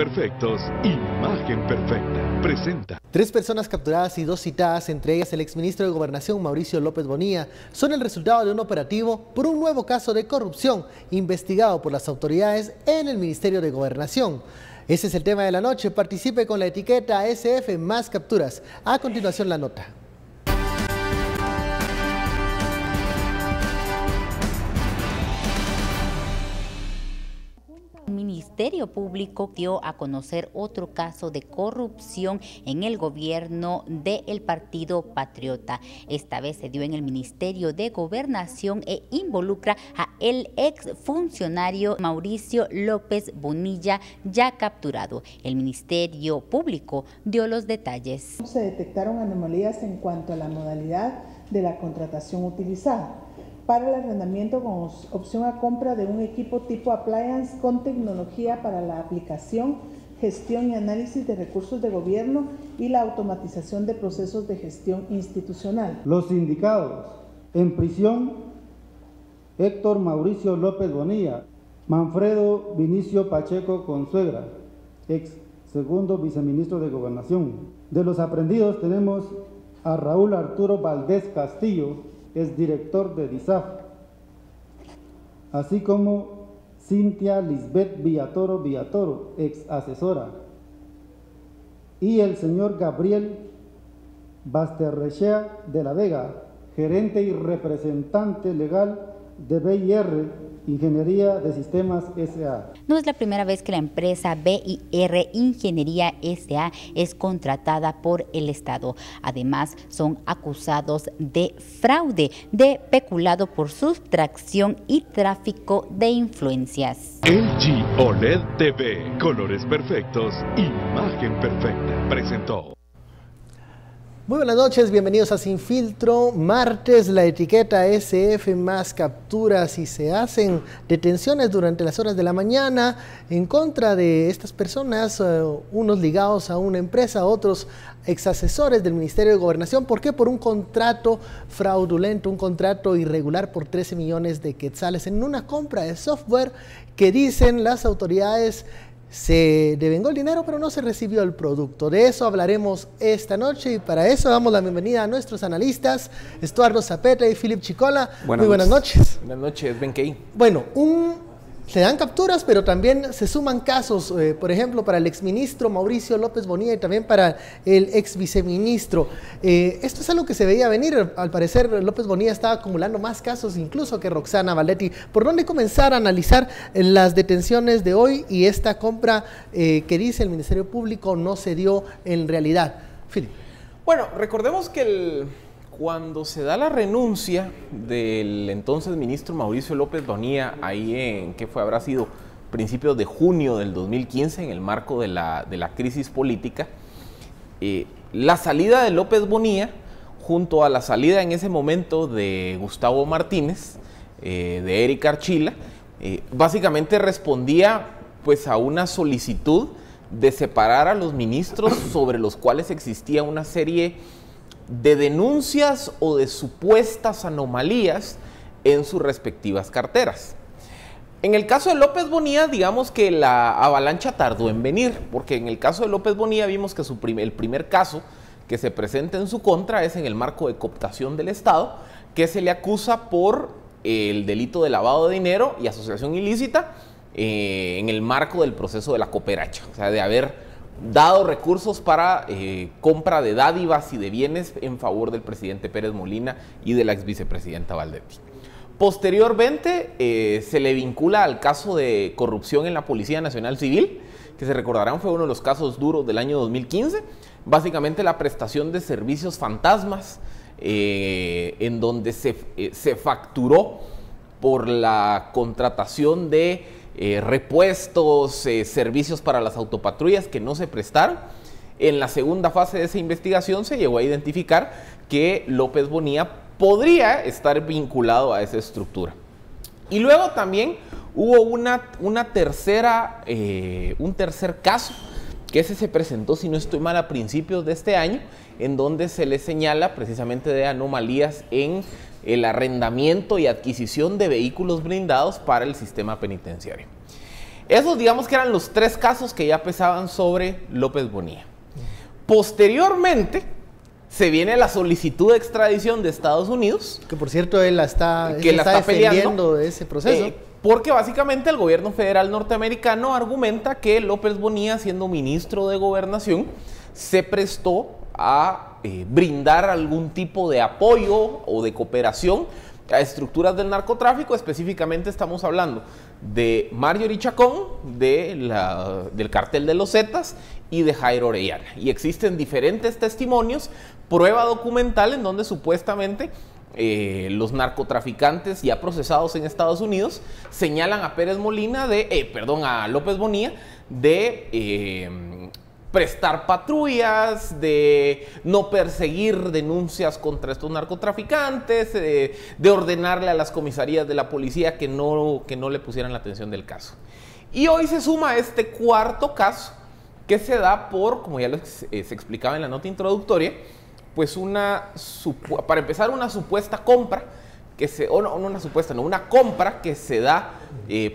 perfectos, imagen perfecta. Presenta. 3 personas capturadas y 2 citadas, entre ellas el exministro de Gobernación Mauricio López Bonilla, son el resultado de un operativo por un nuevo caso de corrupción investigado por las autoridades en el Ministerio de Gobernación. Ese es el tema de la noche. Participe con la etiqueta SF Más Capturas. A continuación la nota. El Ministerio Público dio a conocer otro caso de corrupción en el gobierno del Partido Patriota. Esta vez se dio en el Ministerio de Gobernación e involucra a el exfuncionario Mauricio López Bonilla, ya capturado. El Ministerio Público dio los detalles. Se detectaron anomalías en cuanto a la modalidad de la contratación utilizada para el arrendamiento con opción a compra de un equipo tipo appliance con tecnología para la aplicación, gestión y análisis de recursos de gobierno y la automatización de procesos de gestión institucional. Los indicados en prisión: Héctor Mauricio López Bonilla, Manfredo Vinicio Pacheco Consuegra, ex segundo viceministro de Gobernación. De los aprehendidos tenemos a Raúl Arturo Valdés Castillo, es director de DISAF, así como Cintia Lisbeth Villatoro, ex asesora, y el señor Gabriel Basterrechea de la Vega, gerente y representante legal de BIR Ingeniería de Sistemas S.A. No es la primera vez que la empresa BIR Ingeniería S.A. es contratada por el Estado. Además, son acusados de fraude, de peculado por sustracción y tráfico de influencias. LG OLED TV, colores perfectos, imagen perfecta. Presentó. Muy buenas noches, bienvenidos a Sin Filtro. Martes, la etiqueta SF Más Capturas, y se hacen detenciones durante las horas de la mañana en contra de estas personas, unos ligados a una empresa, otros exasesores del Ministerio de Gobernación. ¿Por qué? Por un contrato fraudulento, un contrato irregular por 13 millones de quetzales en una compra de software que dicen las autoridades se devengó el dinero, pero no se recibió el producto. De eso hablaremos esta noche, y para eso damos la bienvenida a nuestros analistas, Estuardo Zapeta y Philip Chicola. Muy buenas noches. Buenas noches, Benkei. Bueno, se dan capturas, pero también se suman casos, por ejemplo, para el exministro Mauricio López Bonilla y también para el ex viceministro. Esto es algo que se veía venir. Al parecer, López Bonilla estaba acumulando más casos incluso que Roxana Valdetti. ¿Por dónde comenzar a analizar las detenciones de hoy y esta compra que dice el Ministerio Público no se dio en realidad? Philip. Bueno, recordemos que cuando se da la renuncia del entonces ministro Mauricio López Bonilla, ahí en, ¿qué fue? Habrá sido principios de junio del 2015, en el marco de la crisis política, la salida de López Bonilla, junto a la salida en ese momento de Gustavo Martínez, de Eric Archila, básicamente respondía pues a una solicitud de separar a los ministros sobre los cuales existía una serie de denuncias o de supuestas anomalías en sus respectivas carteras. En el caso de López Bonilla, digamos que la avalancha tardó en venir, porque en el caso de López Bonilla vimos que el primer caso que se presenta en su contra es en el marco de cooptación del Estado, que se le acusa por el delito de lavado de dinero y asociación ilícita en el marco del proceso de la cooperacha, o sea, de haber dado recursos para compra de dádivas y de bienes en favor del presidente Pérez Molina y de la ex vicepresidenta Valdetti. Posteriormente se le vincula al caso de corrupción en la Policía Nacional Civil, que se recordarán fue uno de los casos duros del año 2015, básicamente la prestación de servicios fantasmas, en donde se facturó por la contratación de repuestos, servicios para las autopatrullas que no se prestaron. En la segunda fase de esa investigación se llegó a identificar que López Bonilla podría estar vinculado a esa estructura. Y luego también hubo un tercer caso, que ese se presentó, si no estoy mal, a principios de este año, en donde se le señala precisamente de anomalías en el arrendamiento y adquisición de vehículos blindados para el sistema penitenciario. Esos, digamos que eran los 3 casos que ya pesaban sobre López Bonilla. Posteriormente, se viene la solicitud de extradición de Estados Unidos. Que por cierto, él está defendiendo peleando ese proceso. Porque básicamente el gobierno federal norteamericano argumenta que López Bonilla, siendo ministro de Gobernación, se prestó a brindar algún tipo de apoyo o de cooperación a estructuras del narcotráfico. Específicamente estamos hablando de Marjorie Chacón, del cartel de los Zetas y de Jairo Orellana. Y existen diferentes testimonios, prueba documental en donde supuestamente los narcotraficantes ya procesados en Estados Unidos señalan a Pérez Molina a López Bonilla de prestar patrullas, de no perseguir denuncias contra estos narcotraficantes, de ordenarle a las comisarías de la policía que no le pusieran la atención del caso. Y hoy se suma este cuarto caso que se da por, como ya se explicaba en la nota introductoria, pues para empezar una supuesta compra, una compra que se da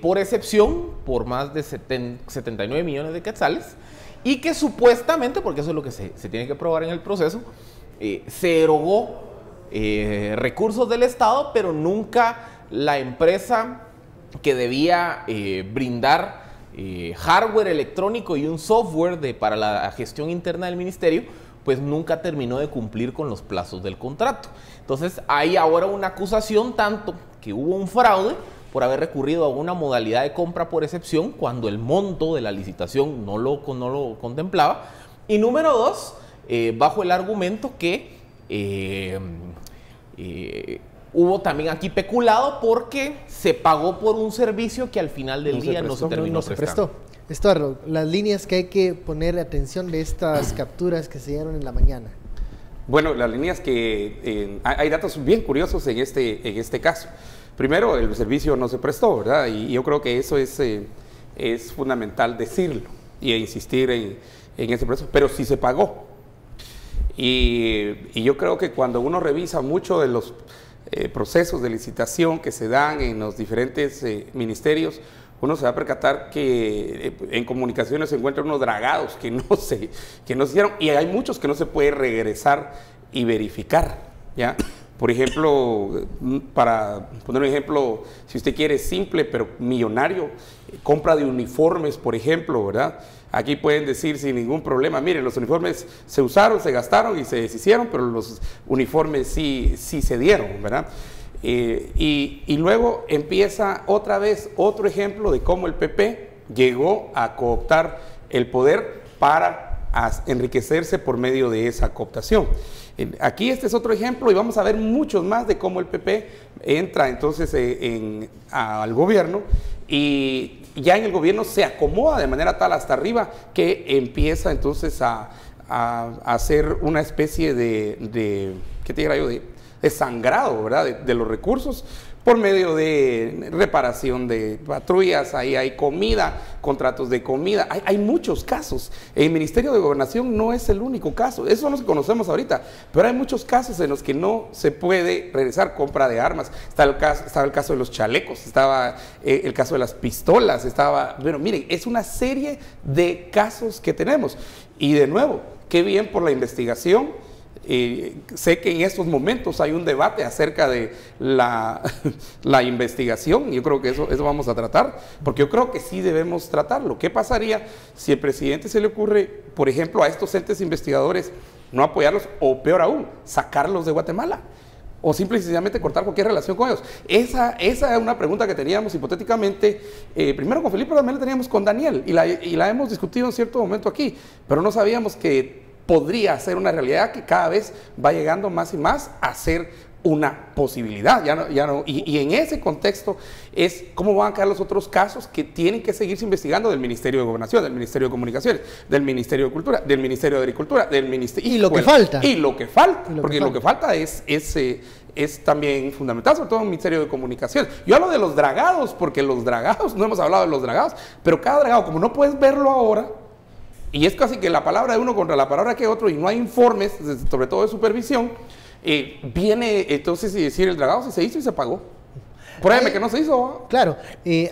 por excepción por más de 79 millones de quetzales, y que supuestamente, porque eso es lo que se tiene que probar en el proceso, se erogó recursos del Estado, pero nunca la empresa que debía brindar hardware electrónico y un software para la gestión interna del ministerio, pues nunca terminó de cumplir con los plazos del contrato. Entonces hay ahora una acusación tanto que hubo un fraude por haber recurrido a una modalidad de compra por excepción cuando el monto de la licitación no lo contemplaba. Y número 2, bajo el argumento que hubo también aquí peculado porque se pagó por un servicio que al final del día no se terminó prestando. Estuardo, las líneas que hay que poner atención de estas capturas que se dieron en la mañana. Bueno, las líneas que hay datos bien curiosos en este caso. Primero, el servicio no se prestó, ¿verdad? Y yo creo que eso es fundamental decirlo y insistir en ese proceso, pero sí se pagó. Y yo creo que cuando uno revisa mucho de los procesos de licitación que se dan en los diferentes ministerios, uno se va a percatar que en comunicaciones se encuentran unos dragados que no se hicieron, y hay muchos que no se puede regresar y verificar, ¿ya? Por ejemplo, para poner un ejemplo, si usted quiere simple pero millonario, compra de uniformes, por ejemplo, ¿verdad? Aquí pueden decir sin ningún problema, miren, los uniformes se usaron, se gastaron y se deshicieron, pero los uniformes sí se dieron, ¿verdad? Y luego empieza otra vez otro ejemplo de cómo el PP llegó a cooptar el poder para enriquecerse por medio de esa cooptación. Aquí este es otro ejemplo y vamos a ver muchos más de cómo el PP entra entonces al gobierno y ya en el gobierno se acomoda de manera tal hasta arriba que empieza entonces a hacer una especie de ¿qué te diría yo? De sangrado, ¿verdad? De los recursos por medio de reparación de patrullas, ahí hay comida, contratos de comida, hay muchos casos. El Ministerio de Gobernación no es el único caso, eso no conocemos ahorita, pero hay muchos casos en los que no se puede regresar compra de armas. Estaba el caso de los chalecos, estaba el caso de las pistolas, bueno, miren, es una serie de casos que tenemos. Y de nuevo, qué bien por la investigación. Sé que en estos momentos hay un debate acerca de la investigación. Yo creo que eso vamos a tratar, porque yo creo que sí debemos tratarlo. ¿Qué pasaría si al presidente se le ocurre, por ejemplo, a estos entes investigadores no apoyarlos, o peor aún, sacarlos de Guatemala? O simple y sencillamente cortar cualquier relación con ellos. Esa es una pregunta que teníamos hipotéticamente, primero con Felipe, pero también la teníamos con Daniel, y la hemos discutido en cierto momento aquí, pero no sabíamos que podría ser una realidad que cada vez va llegando más y más a ser una posibilidad. Y en ese contexto es cómo van a quedar los otros casos que tienen que seguirse investigando del Ministerio de Gobernación, del Ministerio de Comunicaciones, del Ministerio de Cultura, del Ministerio de Agricultura, del Ministerio... Y lo que falta. Porque lo que falta es también fundamental, sobre todo en el Ministerio de Comunicaciones. Yo hablo de los dragados, porque los dragados, no hemos hablado de los dragados, pero cada dragado, como no puedes verlo ahora, y es casi que la palabra de uno contra la palabra que otro, y no hay informes, sobre todo de supervisión, viene entonces y decir el dragado se hizo y se pagó. Pruébeme que no se hizo. Claro,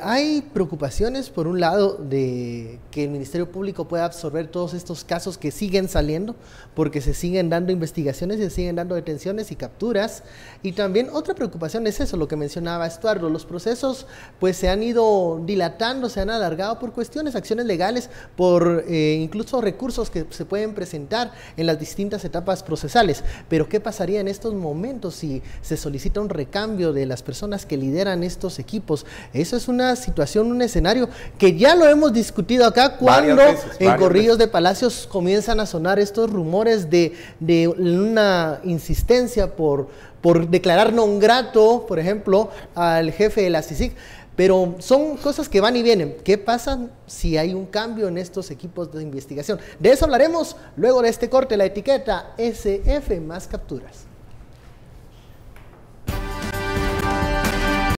hay preocupaciones por un lado de que el Ministerio Público pueda absorber todos estos casos que siguen saliendo, porque se siguen dando investigaciones y se siguen dando detenciones y capturas, y también otra preocupación es eso, lo que mencionaba Estuardo, los procesos pues se han ido dilatando, se han alargado por cuestiones, acciones legales, por incluso recursos que se pueden presentar en las distintas etapas procesales. Pero ¿qué pasaría en estos momentos si se solicita un recambio de las personas que lideran estos equipos? Eso es una situación, un escenario que ya lo hemos discutido acá cuando en Corrillos de Palacios comienzan a sonar estos rumores de una insistencia por declarar non grato, por ejemplo, al jefe de la CICIG. Pero son cosas que van y vienen. ¿Qué pasa si hay un cambio en estos equipos de investigación? De eso hablaremos luego de este corte, la etiqueta SF más capturas.